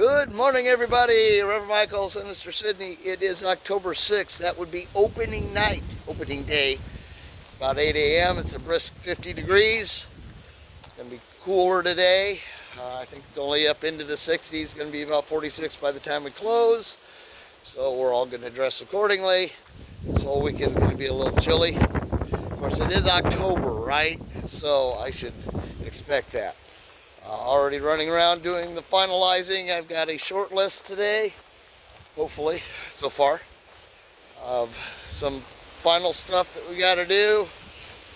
Good morning, everybody. Reverend Michael, Sinister Sidney. It is October 6th. That would be opening night, opening day. It's about 8 a.m. It's a brisk 50 degrees. It's going to be cooler today. I think it's only up into the 60s. It's going to be about 46 by the time we close. So we're all going to dress accordingly. This whole weekend's going to be a little chilly. Of course, it is October, right? So I should expect that. Already running around doing the finalizing. I've got a short list today, hopefully, so far, of some final stuff that we got to do.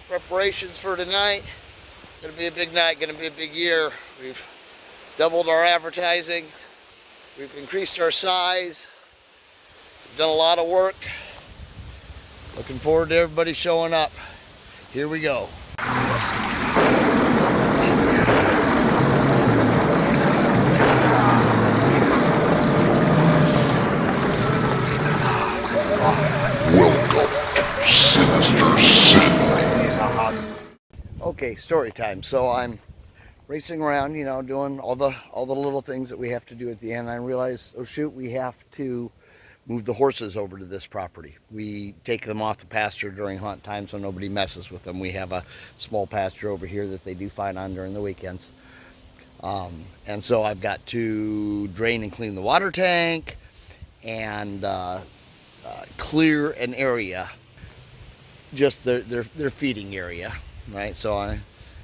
Preparations for tonight. Going to be a big night, going to be a big year. We've doubled our advertising. We've increased our size. We've done a lot of work. Looking forward to everybody showing up. Here we go. Welcome to Sinister Sidney. Okay, story time. So I'm racing around, doing all the little things that we have to do at the end. I realized, oh shoot, we have to move the horses over to this property. We take them off the pasture during hunt time so nobody messes with them. We have a small pasture over here that they do fight on during the weekends. And so I've got to drain and clean the water tank and clear an area, just their feeding area, right? So I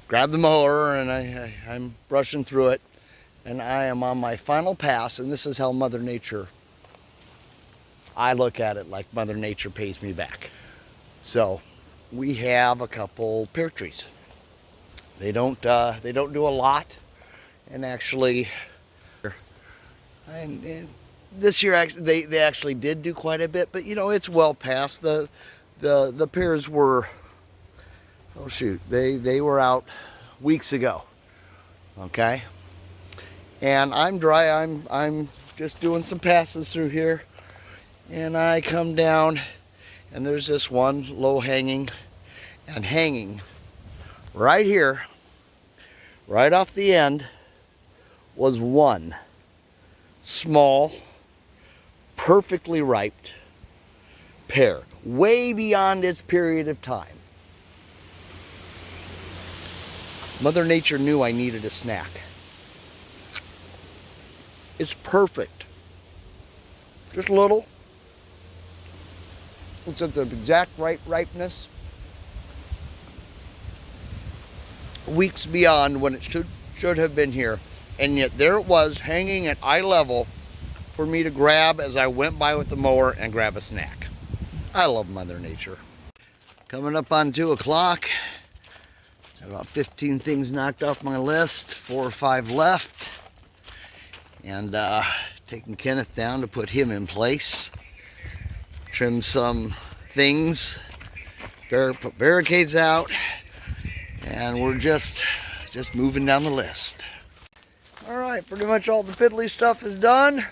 grab the mower and I'm brushing through it, and I am on my final pass. And this is how Mother Nature, I look at it like Mother Nature pays me back. So we have a couple pear trees. They don't do a lot, and actually, this year they actually did do quite a bit, but it's well past the pears were, oh shoot, they were out weeks ago. Okay, and I'm dry. I'm just doing some passes through here, and I come down, and there's this one low hanging, and hanging right here, right off the end, was one small, perfectly ripe pear, way beyond its period of time. Mother Nature knew I needed a snack. It's perfect. Just a little. It's at the exact right ripeness. Weeks beyond when it should have been here. And yet there it was, hanging at eye level for me to grab as I went by with the mower and grab a snack. I love Mother Nature. Coming up on 2 o'clock. Got about 15 things knocked off my list, 4 or 5 left. And taking Kenneth down to put him in place. Trim some things. Put barricades out. And we're just moving down the list. Alright, pretty much all the fiddly stuff is done.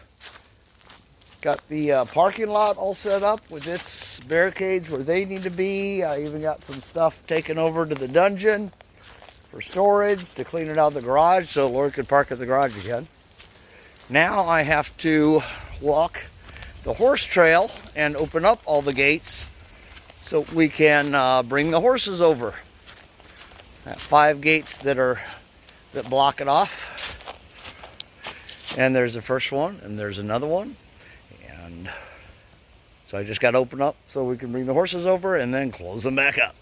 Got the parking lot all set up with its barricades where they need to be. I even got some stuff taken over to the dungeon for storage to clean it out of the garage so Lord could park at the garage again. Now I have to walk the horse trail and open up all the gates so we can bring the horses over. Got 5 gates that block it off. And there's the first one, and there's another one. And so I just got to open up so we can bring the horses over and then close them back up.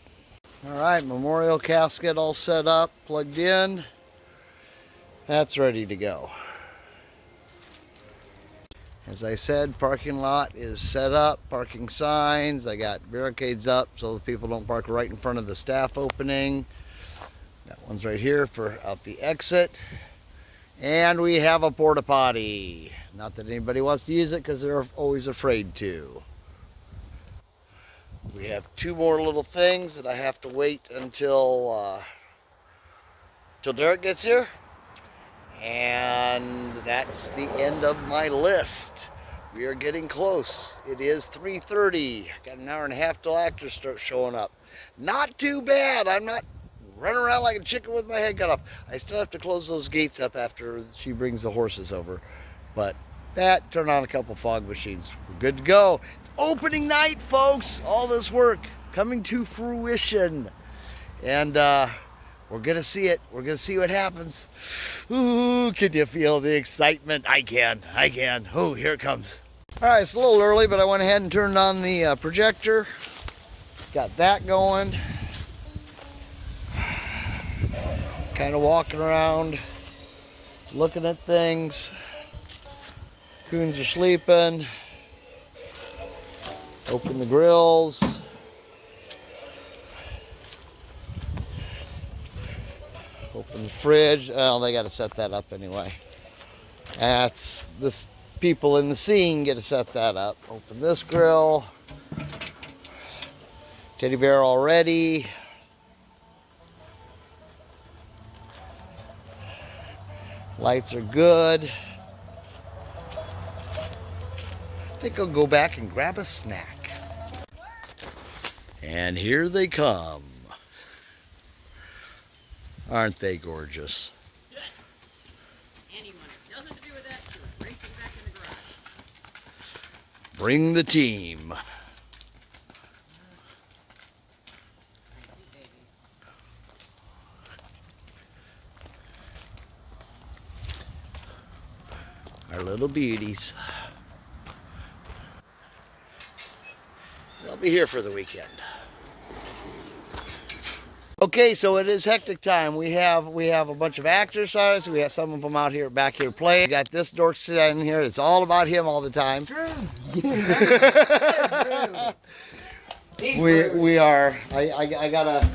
All right, memorial casket all set up, plugged in. That's ready to go. As I said, parking lot is set up, parking signs. I got barricades up so that people don't park right in front of the staff opening. That one's right here for out the exit. And we have a porta potty. Not that anybody wants to use it because they're always afraid to. We have 2 more little things that I have to wait until Derek gets here. And that's the end of my list. We are getting close. It is 3:30. Got an hour and a half till actors start showing up. Not too bad. I'm not run around like a chicken with my head cut off. I still have to close those gates up after she brings the horses over. But that, turn on a couple fog machines. We're good to go. It's opening night, folks. All this work coming to fruition. And we're going to see it. We're going to see what happens. Ooh, can you feel the excitement? I can. Oh, here it comes. All right, it's a little early, but I went ahead and turned on the projector. Got that going. Kind of walking around, looking at things. Coons are sleeping. Open the grills. Open the fridge. Oh, they got to set that up anyway. That's this. People in the scene get to set that up. Open this grill. Teddy bear all ready. Lights are good. I think I'll go back and grab a snack. And here they come. Aren't they gorgeous? Anyone who has nothing to do with that should race them back in the garage. Bring the team. Our little beauties. They'll be here for the weekend. Okay, so it is hectic time. We have a bunch of actors on us. We have some of them out here back here playing. We got this dork sitting here. It's all about him all the time. we are. I got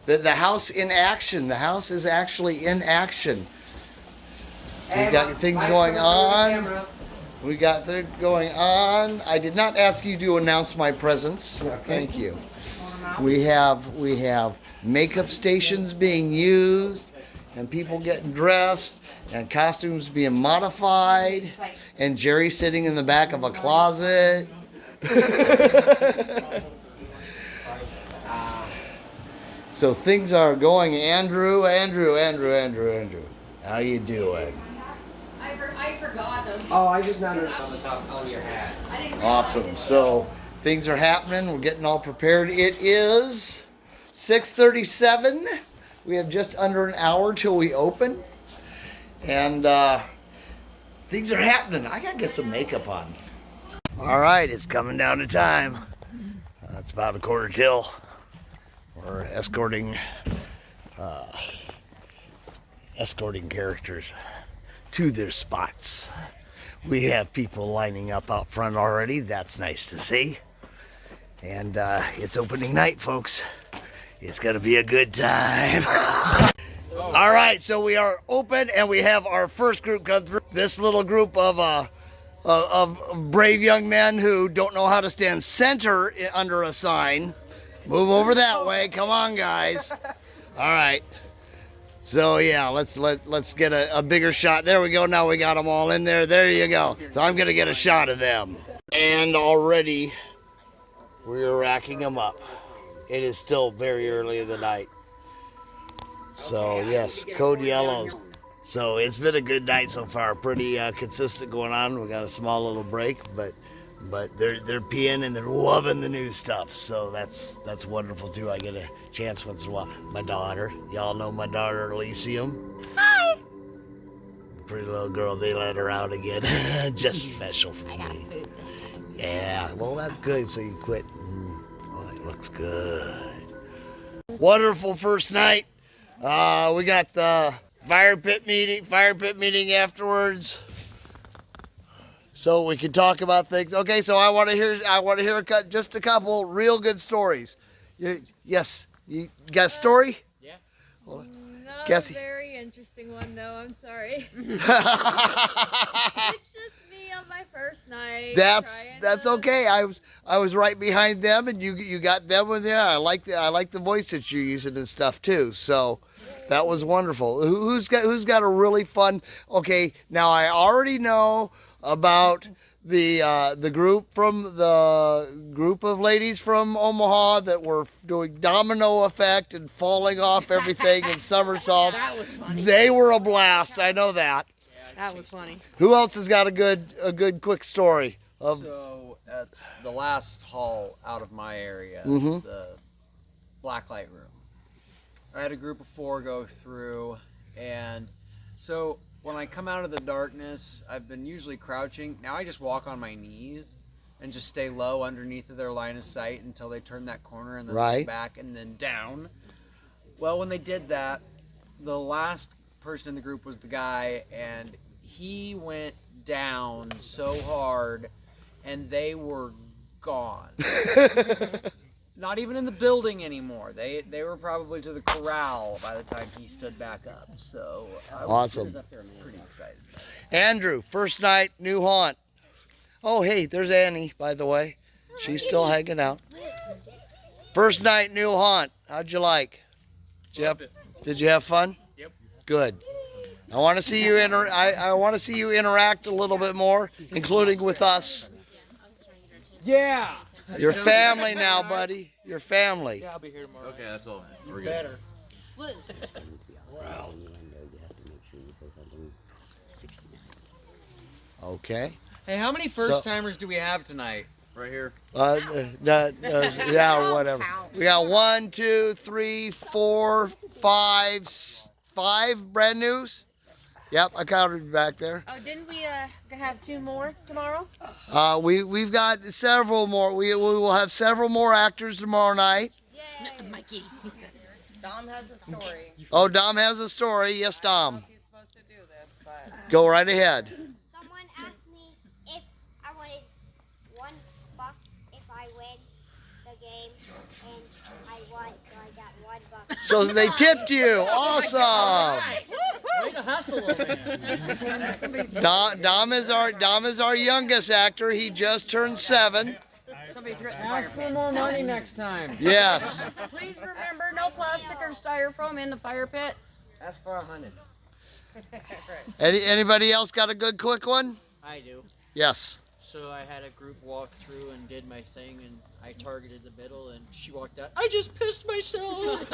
the house in action. The house is actually in action. We got things going on. We got things going on. I did not ask you to announce my presence. Thank you. We have makeup stations being used, and people getting dressed, and costumes being modified, and Jerry sitting in the back of a closet. So things are going. Andrew. How you doing? I forgot them. Oh, I just noticed on the top of your hat. I didn't Awesome. So things are happening. We're getting all prepared. It is 6:37. We have just under an hour till we open. And things are happening. I got to get some makeup on. All right, it's coming down to time. It's about a quarter till. We're escorting characters to their spots. We have people lining up out front already. That's nice to see. And it's opening night, folks. It's gonna be a good time. All right, so we are open, and we have our first group come through. This little group of brave young men who don't know how to stand center under a sign. Move over that way. Come on, guys. All right. So yeah, let's get a bigger shot. There we go. Now we got them all in there. There you go. So I'm gonna get a shot of them. And already we're racking them up. It is still very early in the night. So yes, code yellows. So it's been a good night so far. Pretty consistent going on. We got a small little break, but they're peeing and they're loving the new stuff. So that's wonderful too. I get a chance once in a while. My daughter, y'all know my daughter Elysium. Hi. Pretty little girl. They let her out again. Just special for me. I got food this time. Yeah, well that's good. So you quit. Oh, that looks good. Wonderful first night. We got the fire pit meeting afterwards. So we can talk about things. Okay, so I want to hear just a couple real good stories. Yes, you got a story? Yeah. Not Cassie. a very interesting one, though. I'm sorry. It's just me on my first night. That's okay. I was right behind them, and you got them in there. I like the voice that you're using and stuff too. So that was wonderful. Who's got a really fun? Okay, now I already know about the group of ladies from Omaha that were doing domino effect and falling off everything and somersaults. That was funny. They were a blast. I know that. That was funny. Who else has got a good quick story of? So at the last hall out of my area, Mhm. the blacklight room, I had a group of 4 go through, and so when I come out of the darkness, I've been usually crouching. Now I just walk on my knees and just stay low underneath of their line of sight until they turn that corner and then Right. back and then down. Well, when they did that, the last person in the group was the guy, and he went down so hard, and they were gone. Not even in the building anymore. They were probably to the corral by the time he stood back up. So I was Awesome. pretty excited. Andrew, first night, new haunt. Oh, hey, there's Annie, by the way. She's still hanging out. First night, new haunt. How'd you like? Did you have fun? Yep. Good. I want to see you I want to see you interact a little bit more, including with us. Yeah. Your family now, buddy. Your family. Yeah, I'll be here tomorrow. Okay, that's all. We're good. Better. Okay. Hey, how many first timers do we have tonight? Right here. Yeah, whatever. We got 1, 2, 3, 4, 5, 5 brand news. Yep, I counted back there. Oh, didn't we have 2 more tomorrow? We've got several more. We will have several more actors tomorrow night. Yay! Mikey. Dom has a story. Oh, Dom has a story. Yes, I don't know Dom. if he's supposed to do this, but Go right ahead. Someone asked me if I wanted $1 if I win the game, and I won, so I got $1. So they tipped you. Awesome. Way to hustle over there. Dom is our youngest actor. He just turned 7. Somebody threw it in the fire Ask for pit. more money next time. Yes. Please remember, no plastic or styrofoam in the fire pit. Ask for 100. Anybody else got a good quick one? I do. Yes. So I had a group walk through and did my thing, and I targeted the middle, and she walked out. I just pissed myself.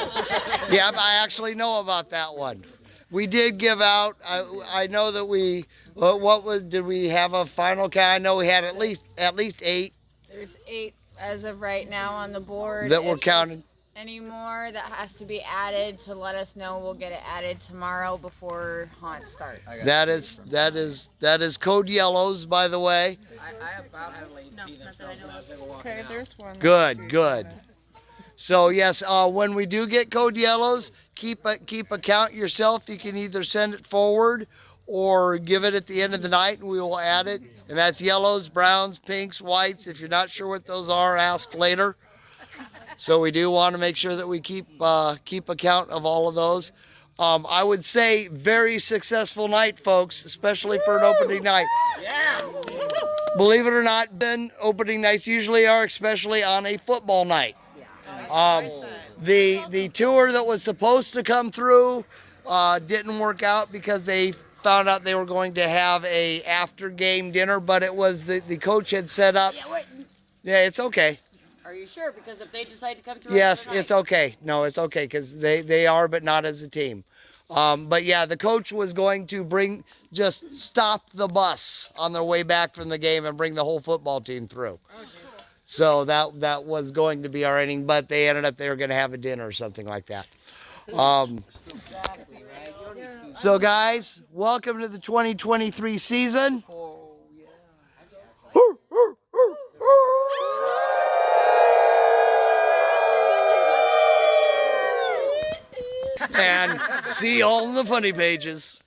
Yeah, I actually know about that one. We did give out. I know that we. Did we have a final count? I know we had at least 8 There's 8 as of right now on the board. that were If counted. there's any more that has to be added to let us know, we'll get it added tomorrow before haunt starts. That is code yellows, by the way. I about had a lady pee themselves when I was walking okay, out. there's one. Good. So yes, when we do get code yellows, keep a count yourself. You can either send it forward or give it at the end of the night, and we will add it. And that's yellows, browns, pinks, whites. If you're not sure what those are, ask later. So we do want to make sure that we keep a count of all of those. I would say very successful night, folks, especially for an opening night. Yeah. Believe it or not, then opening nights usually are, especially on a football night. The tour that was supposed to come through didn't work out because they found out they were going to have a after game dinner, but it was the coach had set up. Yeah, it's okay. Are you sure? Because if they decide to come through Yes, another it's night- okay. No, it's okay because they are, but not as a team. But yeah, the coach was going to just stop the bus on their way back from the game and bring the whole football team through. So that was going to be our inning, but they ended up they were going to have a dinner or something like that. So guys, welcome to the 2023 season. And see all the funny pages.